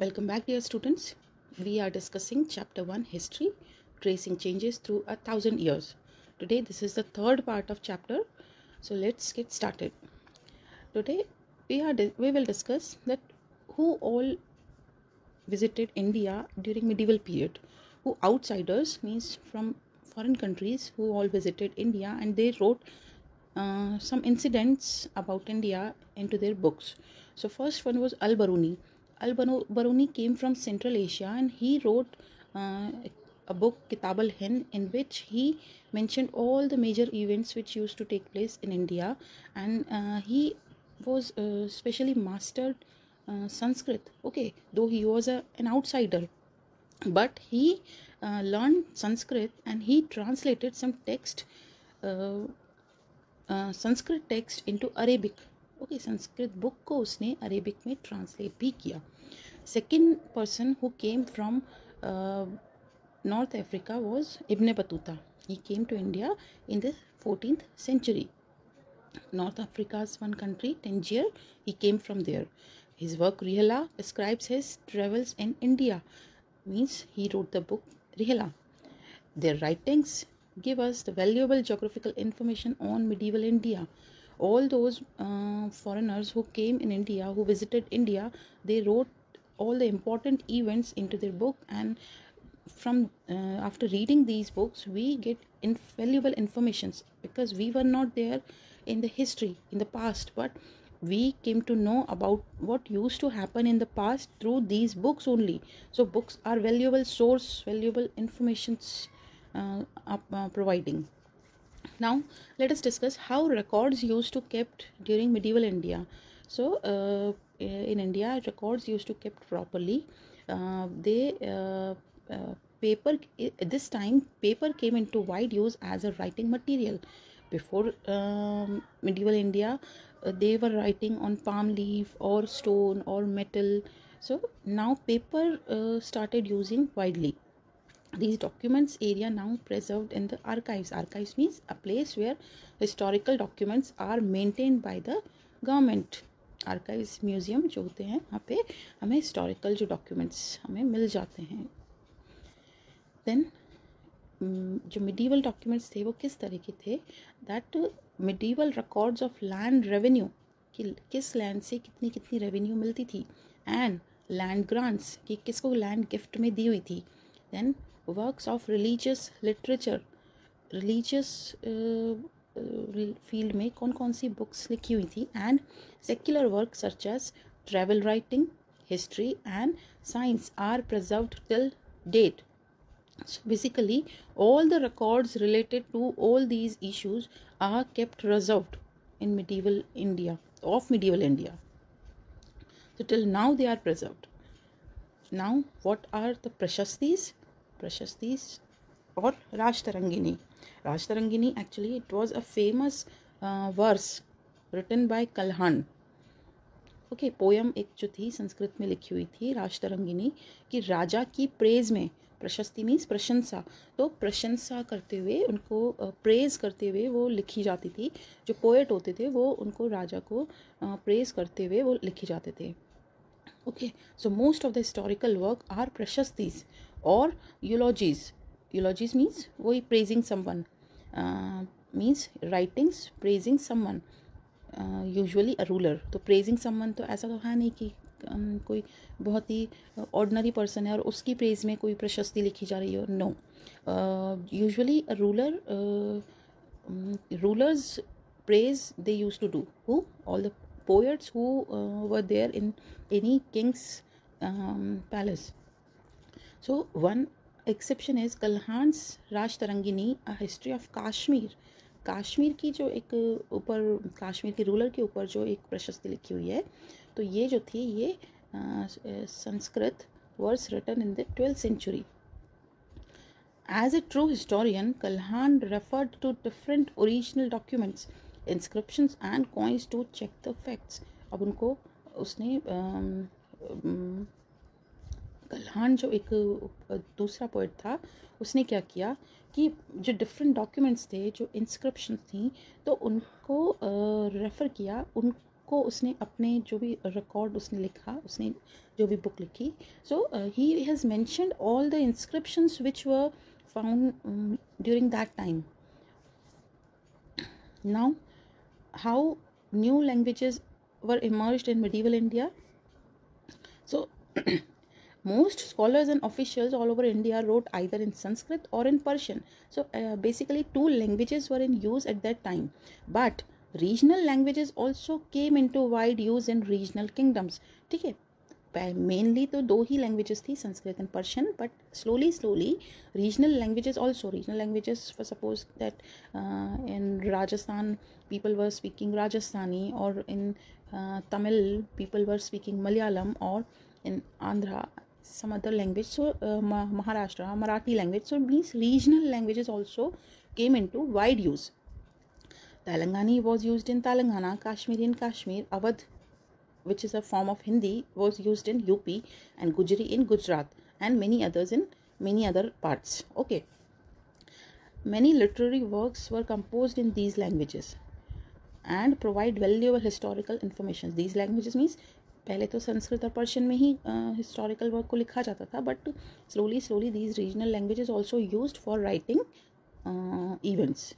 Welcome back, dear students. We are discussing Chapter 1 History, Tracing Changes Through 1,000 Years. Today, this is the third part of chapter. So, let's get started. Today, we will discuss that who all visited India during medieval period. Who outsiders means from foreign countries who all visited India and they wrote some incidents about India into their books. So first one was Al-Baruni. Al-Baruni came from Central Asia and he wrote uh, a book Kitab al-Hind in which he mentioned all the major events which used to take place in India, and he was specially mastered Sanskrit. Okay, though he was an outsider, but he learned Sanskrit and he translated some text, uh, Sanskrit text into Arabic. Okay, Sanskrit book को उसने Arabic में translate भी किया. Second person who came from North Africa was Ibn Battuta. He came to India in the 14th century. North Africa's one country, Tangier, he came from there. His work Rihla describes his travels in India, means he wrote the book Rihla. Their writings give us the valuable geographical information on medieval India. All those foreigners who came in India, who visited India, they wrote all the important events into their book, and from after reading these books we get invaluable informations, because we were not there in the history in the past, but we came to know about what used to happen in the past through these books only. So books are valuable source, valuable informations providing. Now let us discuss how records used to kept during medieval India. So in India, records used to kept properly. They paper At this time paper came into wide use as a writing material. Before medieval India, they were writing on palm leaf or stone or metal. So now paper started using widely. These documents area now preserved in the archives. Archives means a place where historical documents are maintained by the government. Archives museum जो होते हैं, वहाँ पे हमें historical जो documents हमें मिल जाते हैं. देन जो मिडीवल डॉक्यूमेंट्स थे वो किस तरह के थे, that medieval records of land revenue, कि किस लैंड से कितनी कितनी रेवेन्यू मिलती थी, एंड लैंड ग्रांट्स, कि किसको लैंड गिफ्ट में दी हुई थी. Then works of religious literature, religious field में कौन कौन सी बुक्स लिखी हुई थी, and secular work such as travel writing, history and science are preserved till date. So basically all the records related to all these issues are kept reserved in medieval India, of medieval India. So till now they are preserved. Now what are the Prashastis? Prashastis or Rashtarangini. Rashtarangini, actually it was a famous verse written by Kalhan. Okay, poem एक जो थी संस्कृत में लिखी हुई थी राष्ट्ररंगिनी, कि राजा की praise में, प्रशस्ति मीन्स प्रशंसा, तो प्रशंसा करते हुए उनको प्रेज करते हुए वो लिखी जाती थी. जो पोएट होते थे वो उनको राजा को प्रेज करते हुए वो लिखे जाते थे. Okay, so most of the historical work are प्रशस्तिस और यूलॉजीज. यूलॉजीज मीन्स वही praising someone, means writings praising someone, usually a ruler. तो प्रेजिंग समवन तो ऐसा तो है नहीं कि कोई बहुत ही ऑर्डिनरी पर्सन है और उसकी प्रेज में कोई प्रशस्ति लिखी जा रही हो. No, usually a ruler, rulers praise they used to do. Who? All the poets who were there in any king's palace. So one exception is Kalhan's Rashtarangini, a history of Kashmir. Kashmir की जो एक ऊपर, काश्मीर के ruler के ऊपर जो एक प्रशस्ति लिखी हुई है, तो ये जो थी ये Sanskrit verse written in the 12th century. As a true historian, Kalhan referred to different original documents, inscriptions and coins to check the facts. अब उनको उसने कल्हान जो एक दूसरा पोइट था, उसने क्या किया कि जो डिफरेंट डॉक्यूमेंट्स थे, जो इंस्क्रिप्शन थी, तो उनको रेफ़र किया, उनको को उसने अपने जो भी रिकॉर्ड उसने लिखा, उसने जो भी बुक लिखी, so he has mentioned all the inscriptions which were found during that time. Now, how new languages were emerged in medieval India? So, most scholars and officials all over India wrote either in Sanskrit or in Persian. So, basically, two languages were in use at that time. But regional languages also came into wide use in regional kingdoms. ठीक है, mainly तो दो ही languages थी, Sanskrit and Persian, but slowly regional languages also, regional languages for suppose that in Rajasthan people were speaking Rajasthani, और in Tamil people were speaking Malayalam, और in Andhra some other language, so Maharashtra Marathi language. So means regional languages also came into wide use. Telangani was used in Telangana, Kashmiri in Kashmir, Awadh, which is a form of Hindi, was used in UP, and Gujari in Gujarat, and many others in many other parts. Okay, many literary works were composed in these languages and provide valuable historical information. These languages means पहले तो संस्कृत और Persian में ही historical work को लिखा जाता था, but slowly these regional languages also used for writing events.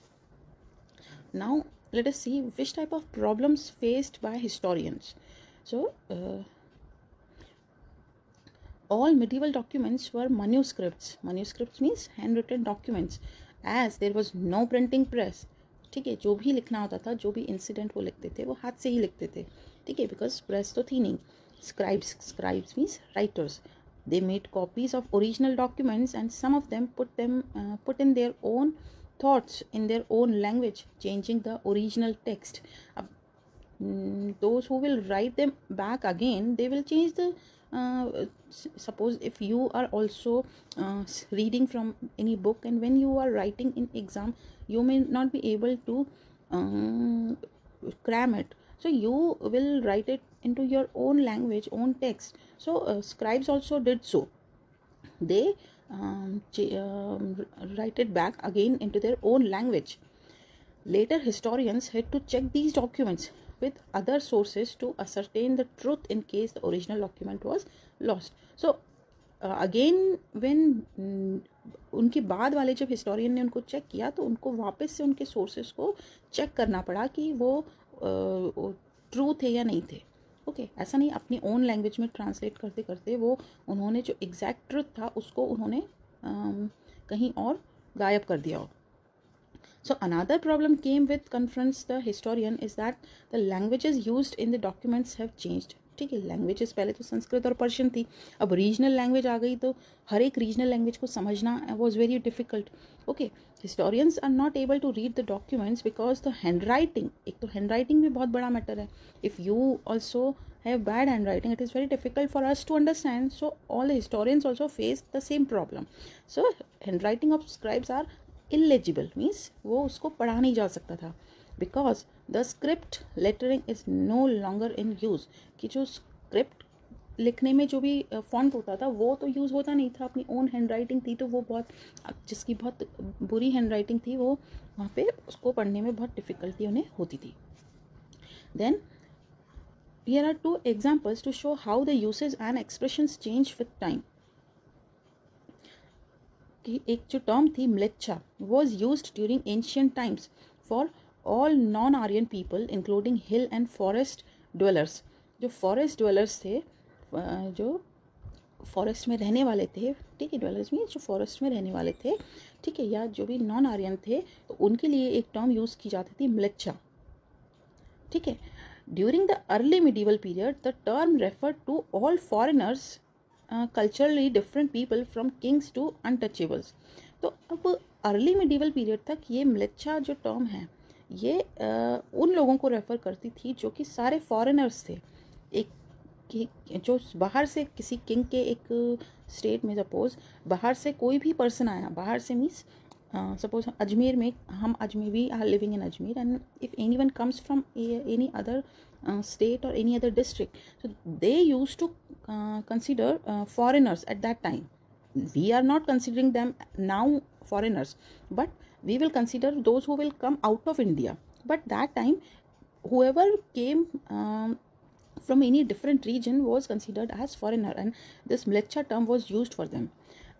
Now let us see which type of problems faced by historians. So all medieval documents were manuscripts. Manuscripts means handwritten documents, as there was no printing press. ठीक है, जो भी लिखना होता था, जो भी incident वो लिखते थे, वो हाथ से ही लिखते थे. ठीक है, बिकॉज प्रेस तो थी नहीं. Scribes means writers. They made copies of original documents and some of them put in their own thoughts in their own language, changing the original text. Those who will write them back again, they will change the suppose if you are also reading from any book, and when you are writing in exam, you may not be able to cram it, so you will write it into your own language, own text. So scribes also did so. They write it back again into their own language. Later historians had to check these documents with other sources to ascertain the truth in case the original document was lost. So again when उनके बाद वाले जब historian ने उनको check किया, तो उनको वापस से उनके सोर्सेस को चेक करना पड़ा कि वो ट्रू थे या नहीं थे. ओके, ऐसा नहीं अपनी ओन लैंग्वेज में ट्रांसलेट करते करते वो उन्होंने जो एग्जैक्ट ट्रुथ था उसको उन्होंने कहीं और गायब कर दिया हो. So another problem came with confronts the historian is that the languages used in the documents have changed. ठीक है, लैंग्वेजेस पहले तो संस्कृत और पर्शियन थी, अब रीजनल लैंग्वेज आ गई, तो हर एक रीजनल लैंग्वेज को समझना was very difficult. Okay, historians are not able to read the documents because the hand writing, एक तो हैंड राइटिंग भी बहुत बड़ा मैटर है. If you also have bad handwriting, it is very difficult for us to understand. So all the historians also face the same problem. So handwriting of scribes are illegible, means वो उसको पढ़ा नहीं जा सकता था, because the script lettering is no longer in use. कि जो script लिखने में जो भी फॉन्ट होता था वो तो यूज़ होता नहीं था. अपनी ओन हैंड राइटिंग थी, तो वो बहुत, जिसकी बहुत बुरी हैंड राइटिंग थी, वो वहाँ पे उसको पढ़ने में बहुत डिफ़िकल्टी उन्हें होती थी. Then here are two examples to show how the uses and expressions change with time. एक जो टर्म थी म्लेच्छा was used during ancient times for all non-Aryan people including hill and forest dwellers. जो forest dwellers थे, जो forest में रहने वाले थे, ठीक है, dwellers में जो फॉरेस्ट में रहने वाले थे, ठीक है, या जो भी नॉन आर्यन थे, तो उनके लिए एक टर्म यूज़ की जाती थी म्लेच्छा. ठीक है. During the early medieval period, the term referred to all foreigners, culturally different people from kings to untouchables. तो अब अर्ली medieval period तक ये म्लेच्छा जो टर्म है, ये उन लोगों को रेफ़र करती थी जो कि सारे फॉरेनर्स थे. एक जो बाहर से किसी किंग के एक स्टेट में, सपोज बाहर से कोई भी पर्सन आया, बाहर से मीन्स suppose अजमेर में, हम Ajmeri are living in Ajmer, and if anyone comes from any other state or any other district, so they used to consider foreigners at that time. We are not considering them now foreigners, but we will consider those who will come out of India. But that time whoever came from any different region was considered as foreigner, and this mleccha term was used for them.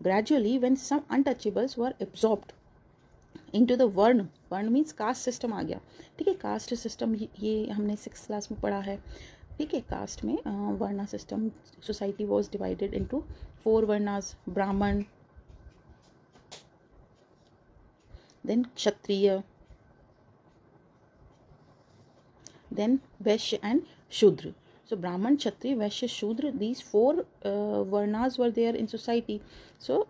Gradually, when some untouchables were absorbed into the वर्ण means caste system आ गया. ठीक है, caste system ये हमने 6th class में पढ़ा है. ठीक है, कास्ट में varna system, society was divided into 4 वर्णास, Brahman, then Kshatriya, then Vaishya and Shudra. So Brahman, Kshatriya, Vaishya, Shudra, these 4 varnas were there in society. So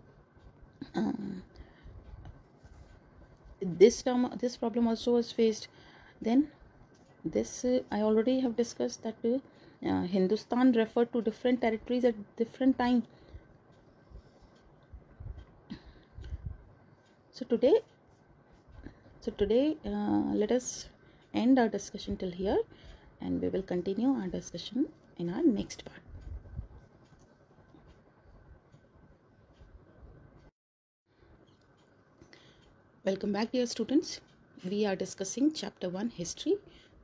this problem also was faced. Then this I already have discussed that Hindustan referred to different territories at different time. So today let us end our discussion till here, and we will continue our discussion in our next part. Welcome back, dear students. We are discussing chapter 1, history,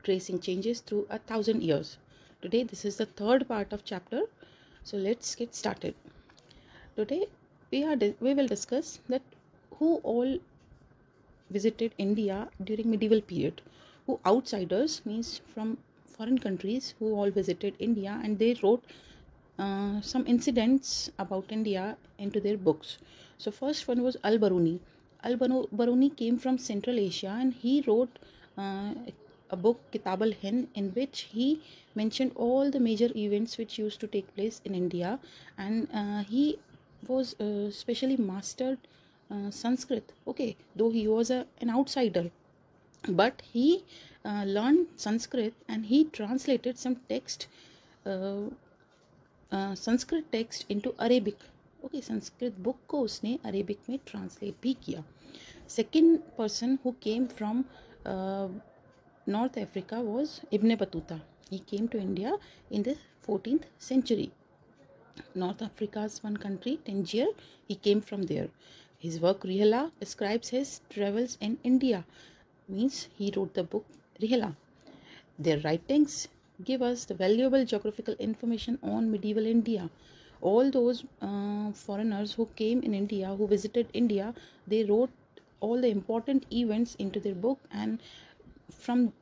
tracing changes through 1,000 years. Today this is the third part of chapter, so let's get started. Today we will discuss that who all visited India during medieval period, who outsiders means from foreign countries who all visited India, and they wrote some incidents about India into their books. So first one was Al-Biruni. Al-Biruni came from Central Asia, and he wrote a book, Kitab al-Hind, in which he mentioned all the major events which used to take place in India, and he was specially mastered Sanskrit. Okay, though he was an outsider, but he learned Sanskrit, and he translated some text, Sanskrit text into Arabic. Okay, Sanskrit book को उसने Arabic में translate भी किया. Second person who came from North Africa was Ibn Battuta. He came to India in the 14th century. North Africa's one country, Tangier, he came from there. His work Rihla describes his travels in India, means he wrote the book Rihla. Their writings give us the valuable geographical information on medieval India. All those foreigners who came in India, who visited India, they wrote all the important events into their book, and from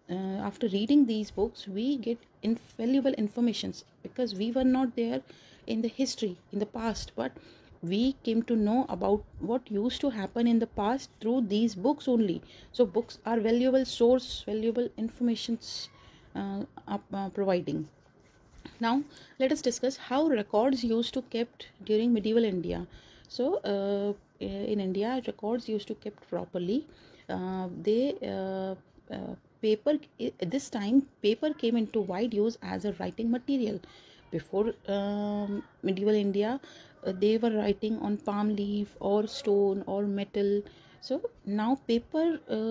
after reading these books we get invaluable informations, because we were not there in the history in the past, but we came to know about what used to happen in the past through these books only. So books are valuable source, valuable informations providing. Now let us discuss how records used to kept during medieval India. So in India, records used to kept properly. Paper, this time paper came into wide use as a writing material. Before medieval India, they were writing on palm leaf or stone or metal. So now paper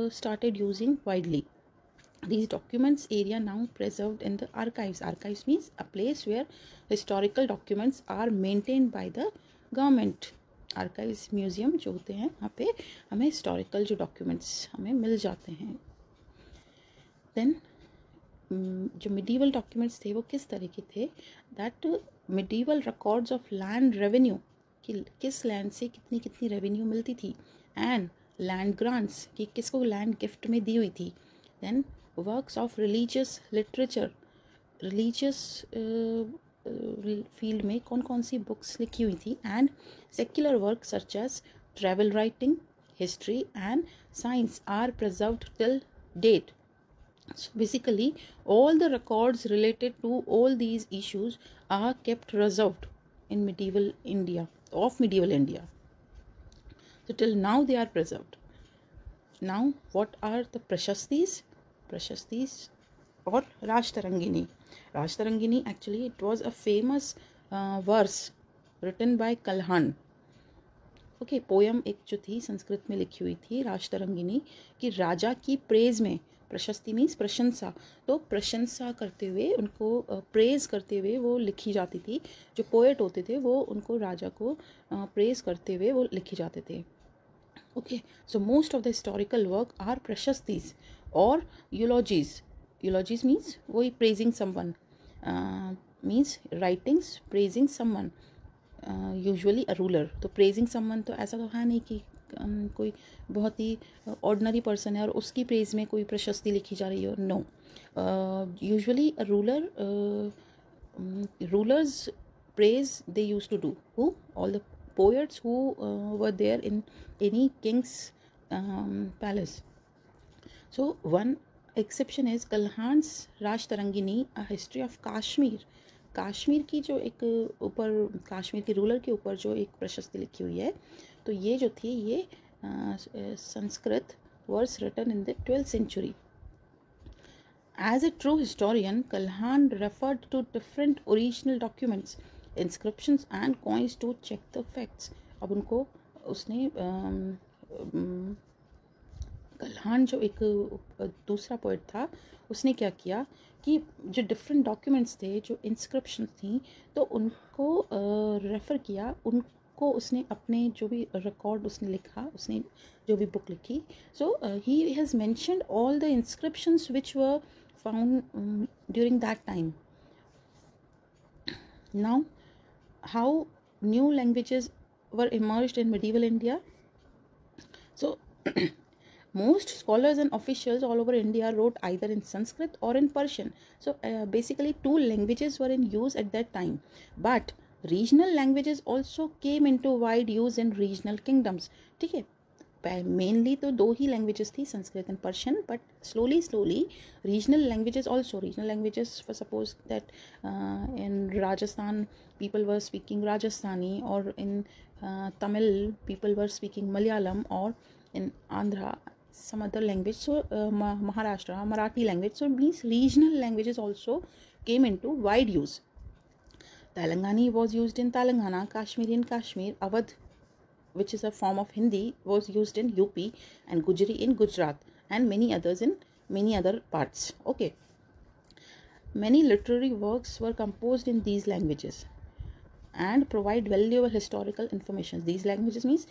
started using widely. These documents area now preserved in the archives. Archives means a place where historical documents are maintained by the government. Archives museum जो होते हैं, वहाँ पे हमें historical जो documents हमें मिल जाते हैं. देन जो मिडीवल डॉक्यूमेंट्स थे वो किस तरह के थे, that medieval records of land revenue, कि किस लैंड से कितनी कितनी रेवेन्यू मिलती थी, एंड लैंड ग्रांट्स, कि किसको लैंड गिफ्ट में दी हुई थी. Then works of religious literature, religious field में कौन कौन सी बुक्स लिखी हुई थी, and secular work such as travel writing, history and science are preserved till date. So basically all the records related to all these issues are kept reserved in medieval India, of medieval India. So till now they are preserved. Now what are the Prashastis? Prashastis or Rashtarangini. Rashtarangini, actually it was a famous verse written by Kalhan. Okay, poem एक जो थी संस्कृत में लिखी हुई थी राष्ट्ररंगिनी, कि राजा की praise में, प्रशस्ति मीन्स प्रशंसा, तो प्रशंसा करते हुए उनको प्रेज करते हुए वो लिखी जाती थी. जो पोएट होते थे वो उनको राजा को प्रेज करते हुए वो लिखे जाते थे. Okay, so most of the historical work are प्रशस्तिस और यूलॉजीज. eulogies means वही praising someone, means writings praising someone, usually a ruler. तो प्रेजिंग समवन तो ऐसा तो है नहीं कि कोई बहुत ही ऑर्डिनरी पर्सन है और उसकी प्रेज में कोई प्रशस्ति लिखी जा रही हो. No, usually a ruler, rulers praise they used to do. Who? All the poets who were there in any king's palace. So one exception is Kalhan's Raj Tarangini, a history of Kashmir. Kashmir की जो एक ऊपर काश्मीर के ruler के ऊपर जो एक प्रशस्ति लिखी हुई है, तो ये जो थी ये Sanskrit verse written in the 12th century. As a true historian, Kalhan referred to different original documents, inscriptions and coins to check the facts. अब उनको उसने कल्हान जो एक दूसरा पोइट था, उसने क्या किया कि जो डिफरेंट डॉक्यूमेंट्स थे, जो इंस्क्रिप्शन थी, तो उनको रेफ़र किया, उनको उसने अपने जो भी रिकॉर्ड उसने लिखा, उसने जो भी बुक लिखी, so he has mentioned all the inscriptions which were found during that time. Now how new languages were emerged in medieval India. So most scholars and officials all over India wrote either in Sanskrit or in Persian. So basically 2 languages were in use at that time. But regional languages also came into wide use in regional kingdoms. ठीक है, mainly तो 2 ही languages थी, Sanskrit and Persian, but slowly regional languages also, regional languages for suppose that in Rajasthan people were speaking Rajasthani, और in Tamil people were speaking Malayalam, और in Andhra some other language. So Maharashtra Marathi language. So it means regional languages also came into wide use. Telangani was used in Telangana, Kashmiri in Kashmir, Awadh, which is a form of Hindi, was used in UP, and Gujari in Gujarat, and many others in many other parts. Okay, many literary works were composed in these languages and provide valuable historical information. These languages means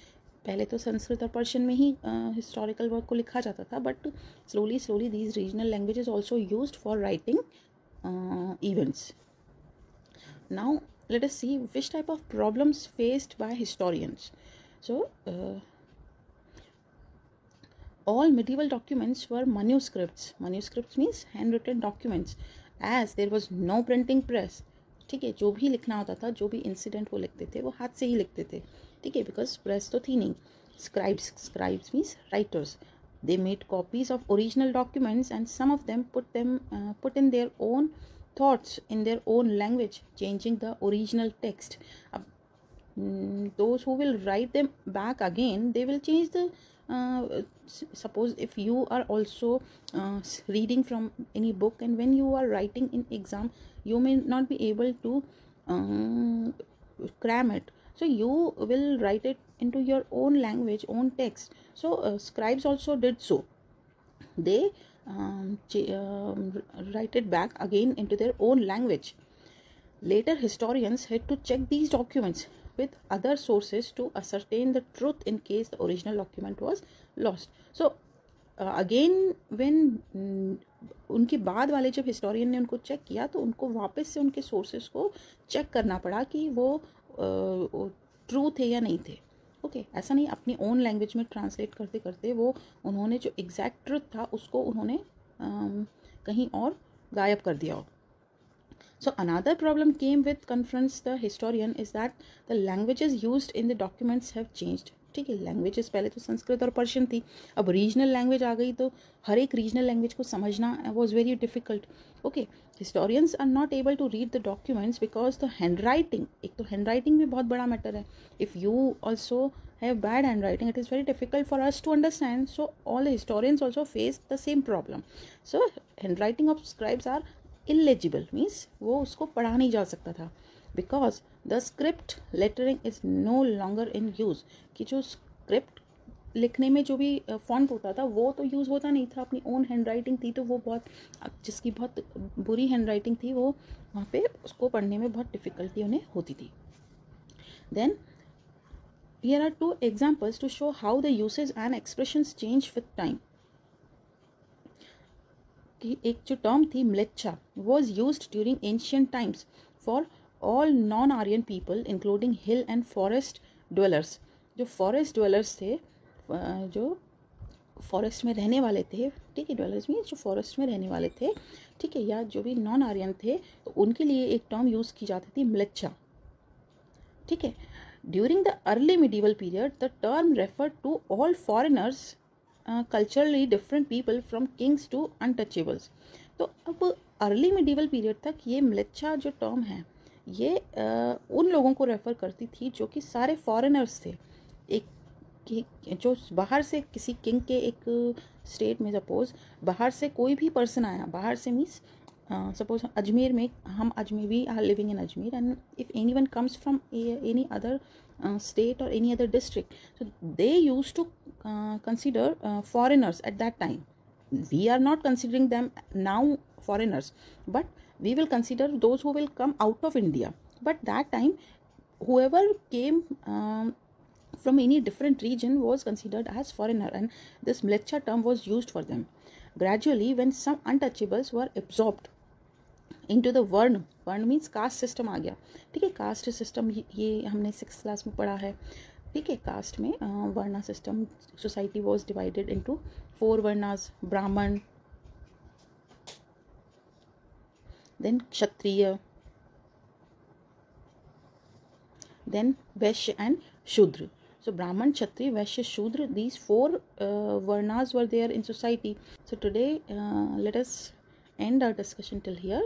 पहले तो संस्कृत और Persian में ही historical work को लिखा जाता था, but slowly these regional languages also used for writing events. Now let us see which type of problems faced by historians. So all medieval documents were manuscripts. Manuscripts means handwritten documents, as there was no printing press. ठीक है, जो भी लिखना होता था, जो भी incident वो लिखते थे, वो हाथ से ही लिखते थे. ठीक है, बिकॉज प्रेस तो थी नहीं. Scribes means writers. They made copies of original documents and some of them put in their own thoughts in their own language, changing the original text. Those who will write them back again, they will change the suppose if you are also reading from any book, and when you are writing in exam, you may not be able to cram it, so you will write it into your own language, own text. So scribes also did so. They write it back again into their own language. Later historians had to check these documents with other sources to ascertain the truth in case the original document was lost. So again when उनके बाद वाले जब historian ने उनको check किया, तो उनको वापस से उनके सोर्सेस को चेक करना पड़ा कि वो ट्रू थे या नहीं थे. ओके, ऐसा नहीं अपनी ओन लैंग्वेज में ट्रांसलेट करते करते वो उन्होंने जो एग्जैक्ट ट्रुथ था उसको उन्होंने कहीं और गायब कर दिया हो. So another problem came with confronts the historian is that the languages used in the documents have changed. ठीक है, लैंग्वेजेस पहले तो संस्कृत और पर्शियन थी, अब रीजनल लैंग्वेज आ गई, तो हर एक रीजनल लैंग्वेज को समझना was very difficult. Okay, historians are not able to read the documents because the hand writing, एक तो हैंड राइटिंग भी बहुत बड़ा मैटर है. If you also have bad hand writing, it is very difficult for us to understand. So all the historians also face the same problem. So hand writing of scribes are illegible, means वो उसको पढ़ा नहीं जा सकता था, because the script lettering is no longer in use. कि जो script लिखने में जो भी फॉन्ट होता था वो तो यूज़ होता नहीं था, अपनी ओन हैंड राइटिंग थी, तो वो बहुत, जिसकी बहुत बुरी हैंड राइटिंग थी वो वहाँ पे उसको पढ़ने में बहुत डिफ़िकल्टी उन्हें होती थी. Then here are 2 examples to show how the usage and expressions change with time. कि एक जो टर्म थी mleccha was used during ancient times for all non Aryan people including hill and forest dwellers. जो forest dwellers थे, जो forest में रहने वाले थे, ठीक है, ड्वेलर्स में जो फॉरेस्ट में रहने वाले थे, ठीक है, या जो भी नॉन आर्यन थे, तो उनके लिए एक टर्म यूज़ की जाती थी म्लेच्छा, ठीक है। During the early medieval period the term referred to all foreigners, culturally different people from kings to untouchables. तो अब अर्ली मिडीवल पीरियड तक ये म्लेच्छा जो टर्म है ये उन लोगों को रेफ़र करती थी जो कि सारे फॉरेनर्स थे, एक जो बाहर से किसी किंग के एक स्टेट में, सपोज बाहर से कोई भी पर्सन आया, बाहर से मीन्स सपोज अजमेर में, हम Ajmer, we are living in Ajmer, and if any one comes from any other state or any other district, so they used to consider foreigners at that time. We are not considering them now foreigners, but we will consider those who will come out of India. But that time whoever came from any different region was considered as foreigner, and this mleccha term was used for them. Gradually when some untouchables were absorbed into the वर्ण, वर्ण means caste system आ गया, ठीक है। Caste system ये हमने 6th class में पढ़ा है, ठीक है। कास्ट में varna system, society was divided into 4 वर्णास, Brahman, then Kshatriya, then Vaishya and Shudra. So Brahman, Kshatriya, Vaishya, Shudra, these 4 Varnas were there in society. So today let us end our discussion till here,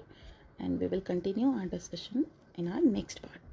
and we will continue our discussion in our next part.